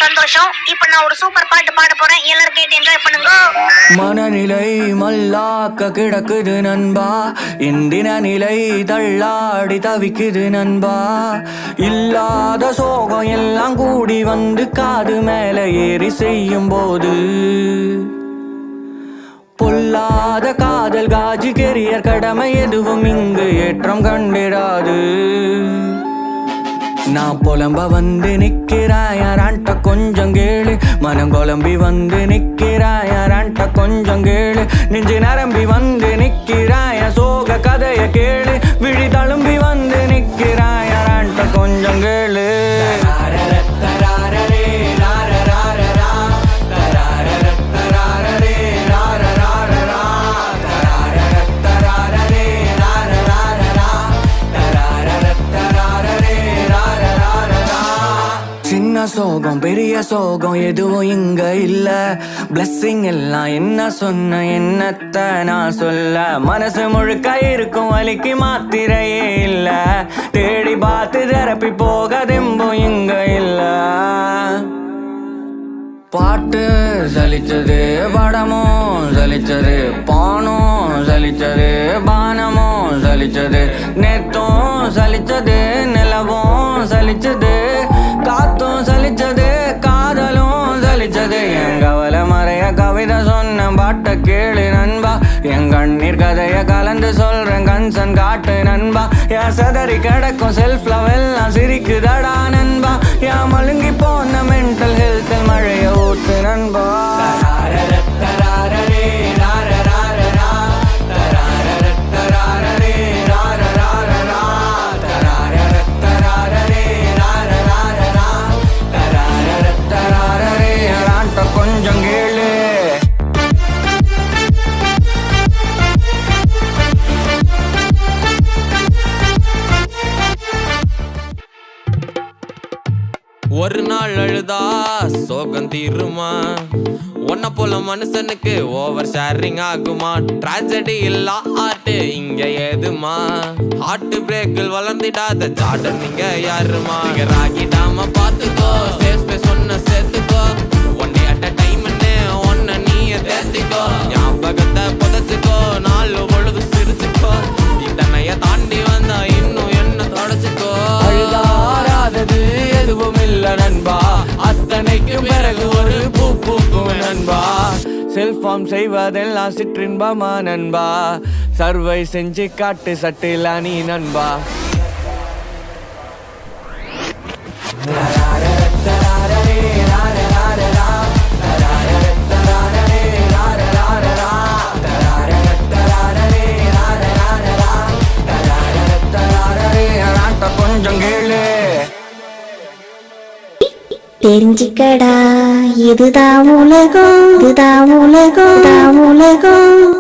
சந்தோஷம். இப்ப நான் ஒரு சூப்பர் பாட்டு பாட போறேன், எல்லாரும் கேட்டு என்ஜாய் பண்ணுங்க. மனநிலை மல்லாக்க கிடக்குது நண்பா, இந்தின நிலை தள்ளாடி தவிக்குது நண்பா. இல்லாத சோகம் எல்லாம் கூடி வந்து காது மேல ஏறி செய்யும் போது, பொல்லாத காதல் காஜி கெரியர் கடமை எதுவும் இங்கு ஏற்றம் கண்டிடாது. நான் புலம்ப வந்து நிக்கிறாயாரான்ட்ட கொஞ்சம் கேளு, மனம் குழம்பி வந்து நிக்கிறாயாரான்ட்ட கொஞ்சம் கேளு, நெஞ்சு நரம்பி வந்து நிக்கிறாய சோக கதைய கேளு, விழி தழும்பி வந்து நிக்கிறாயாரான்ட்ட கொஞ்சம் கேளு. சின்ன சோகம் பெரிய சோகம் எதுவும் இங்க இல்ல, பிளஸ்ஸிங் எல்லாம் என்ன சொன்ன என்னத்த நான் சொல்ல. மனசு முழுக்க இருக்கும் வலிக்கு மாத்திரையே இல்ல, தேடி பார்த்து தெரப்பி போக தெம்பும் இங்க இல்ல. பாட்டு சலிச்சது, படமும் சலிச்சது, பானும் சலிச்சது, பானமும் சலிச்சது, நேத்தும் சலிச்சது, நிலவும் சலிச்சது, காத்தும் சலிச்சது, காதலும் சலிச்சது. என் கவலை மறைய கவிதை சொன்ன பாட்ட கேளு நண்பா, என் கண்ணீர் கதைய கலந்து சொல்றேன் கன்சன் காட்டு நண்பா. என் சதறி கிடக்கும் செல்ஃப் லவ் எல்லாம் சிரிக்குதடா நண்பா, என் மழுங்கி போன மென்டல் ஹெல்த் மழைய ஊத்து நண்பா. கொஞ்சம் கேளு. ஒரு நாள் அழுதா சோகம் தீருமா, ஒன்ன போல மனுஷனுக்கு ஓவர் ஷேரிங் ஆகுமா. ட்ராஜடி இல்லா ஆர்ட் இங்க ஏதுமா, ஹார்ட் பிரேக்கில் வளர்ந்திடாத ஜார்டன் நீங்க யாருமா. நீங்க ராகிடாம பாத்துக்கோ, சேஸ் சொன்ன சேர்த்துக்கோ, one day at a time ஒன்ன நீய தேர்த்திக்கோ. ஞாபகத்தை புதைச்சுக்கோ, நாலு பொழுது சிரிச்சுக்கோ, இத்தனைய தாண்டி வந்தா இன்னும் என்ன தொடச்சுக்கோ. அழுதாராதது எதுவும் இல்ல நண்பா, அத்தனைக்கு பிறகு ஒரு பூ பூக்கும் நண்பா. செல்ஃபார்ம் செய்வதெல்லாம் சிற்றின்பமா நண்பா, சர்வை செஞ்சு காட்டு சட்டில நீ நண்பா. கொஞ்சம் கேளு. தெரிஞ்சிக்கடா, இதுதான் உலகம், இதுதான் உலகம், இதுதான் உலகம்.